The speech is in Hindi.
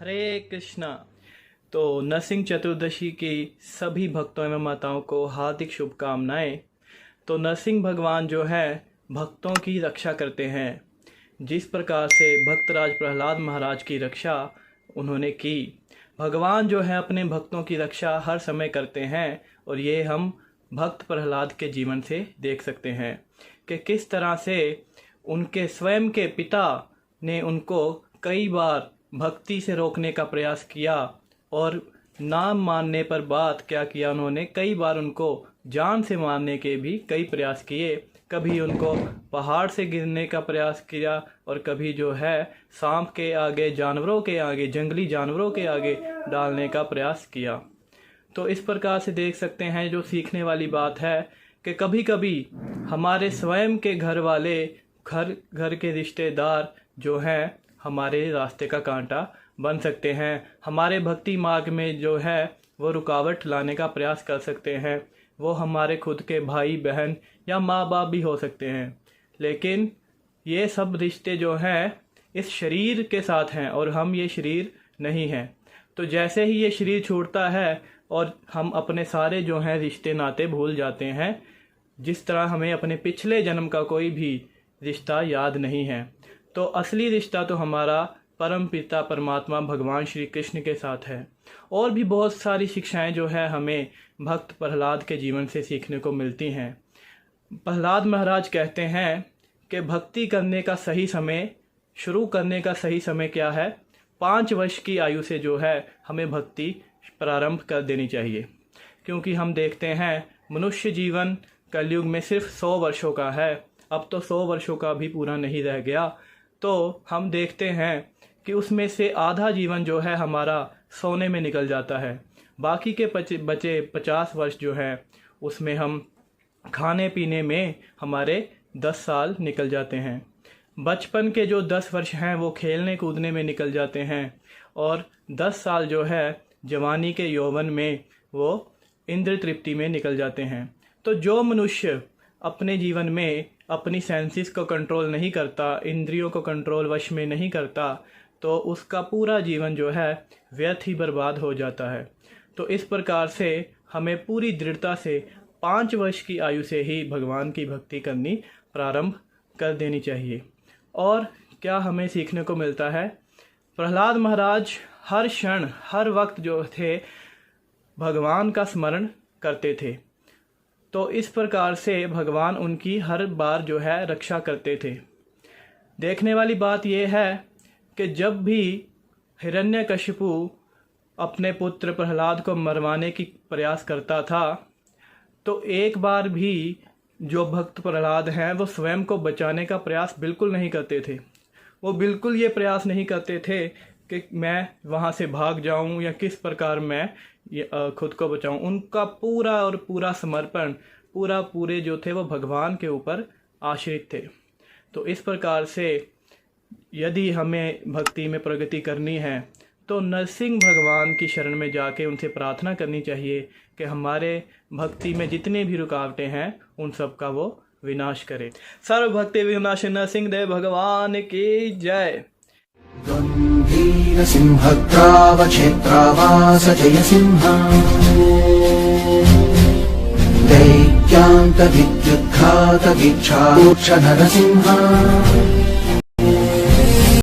हरे कृष्णा। तो नरसिंह चतुर्दशी की सभी भक्तों एवं माताओं को हार्दिक शुभकामनाएं। तो नरसिंह भगवान जो है भक्तों की रक्षा करते हैं। जिस प्रकार से भक्तराज प्रहलाद महाराज की रक्षा उन्होंने की, भगवान जो है अपने भक्तों की रक्षा हर समय करते हैं। और ये हम भक्त प्रहलाद के जीवन से देख सकते हैं कि किस तरह से उनके स्वयं के पिता ने उनको कई बार भक्ति से रोकने का प्रयास किया और ना मानने पर बात क्या किया, उन्होंने कई बार उनको जान से मारने के भी कई प्रयास किए। कभी उनको पहाड़ से गिरने का प्रयास किया और कभी जो है सांप के आगे, जानवरों के आगे, जंगली जानवरों के आगे डालने का प्रयास किया। तो इस प्रकार से देख सकते हैं, जो सीखने वाली बात है कि कभी कभी हमारे स्वयं के घर वाले, घर के रिश्तेदार जो हैं हमारे रास्ते का कांटा बन सकते हैं। हमारे भक्ति मार्ग में जो है वो रुकावट लाने का प्रयास कर सकते हैं। वो हमारे खुद के भाई बहन या माँ बाप भी हो सकते हैं। लेकिन ये सब रिश्ते जो हैं इस शरीर के साथ हैं और हम ये शरीर नहीं हैं। तो जैसे ही ये शरीर छूटता है और हम अपने सारे जो हैं रिश्ते नाते भूल जाते हैं, जिस तरह हमें अपने पिछले जन्म का कोई भी रिश्ता याद नहीं है। तो असली रिश्ता तो हमारा परम पिता परमात्मा भगवान श्री कृष्ण के साथ है। और भी बहुत सारी शिक्षाएं जो है हमें भक्त प्रहलाद के जीवन से सीखने को मिलती हैं। प्रहलाद महाराज कहते हैं कि भक्ति करने का सही समय, शुरू करने का सही समय क्या है? 5 वर्ष की आयु से जो है हमें भक्ति प्रारंभ कर देनी चाहिए। क्योंकि हम देखते हैं मनुष्य जीवन कलयुग में सिर्फ 100 वर्षों का है। अब तो 100 वर्षों का भी पूरा नहीं रह गया। तो हम देखते हैं कि उसमें से आधा जीवन जो है हमारा सोने में निकल जाता है। बाकी के बचे 50 वर्ष जो है उसमें हम खाने पीने में हमारे 10 साल निकल जाते हैं। बचपन के जो 10 वर्ष हैं वो खेलने कूदने में निकल जाते हैं। और 10 साल जो है जवानी के यौवन में वो इंद्र तृप्ति में निकल जाते हैं। तो जो मनुष्य अपने जीवन में अपनी सेंसेस को कंट्रोल नहीं करता, इंद्रियों को कंट्रोल वश में नहीं करता, तो उसका पूरा जीवन जो है व्यर्थ ही बर्बाद हो जाता है। तो इस प्रकार से हमें पूरी दृढ़ता से 5 वर्ष की आयु से ही भगवान की भक्ति करनी प्रारंभ कर देनी चाहिए। और क्या हमें सीखने को मिलता है? प्रहलाद महाराज हर क्षण हर वक्त जो थे भगवान का स्मरण करते थे। तो इस प्रकार से भगवान उनकी हर बार जो है रक्षा करते थे। देखने वाली बात यह है कि जब भी हिरण्यकशिपु अपने पुत्र प्रहलाद को मरवाने की प्रयास करता था, तो एक बार भी जो भक्त प्रहलाद हैं वो स्वयं को बचाने का प्रयास बिल्कुल नहीं करते थे। वो बिल्कुल ये प्रयास नहीं करते थे कि मैं वहाँ से भाग जाऊँ या किस प्रकार मैं खुद को बचाऊं। उनका पूरा और पूरा समर्पण, पूरे जो थे वो भगवान के ऊपर आश्रित थे। तो इस प्रकार से यदि हमें भक्ति में प्रगति करनी है तो नरसिंह भगवान की शरण में जाके उनसे प्रार्थना करनी चाहिए कि हमारे भक्ति में जितनी भी रुकावटें हैं उन सब का वो विनाश करे। सर्वभक्ति विनाश नरसिंह देव भगवान की जय। गंभीर सिंहग्रावक्षेत्रावास जय सिंह दैत्यान्त विद्युद्घात वीक्षाक्षर नरसिंह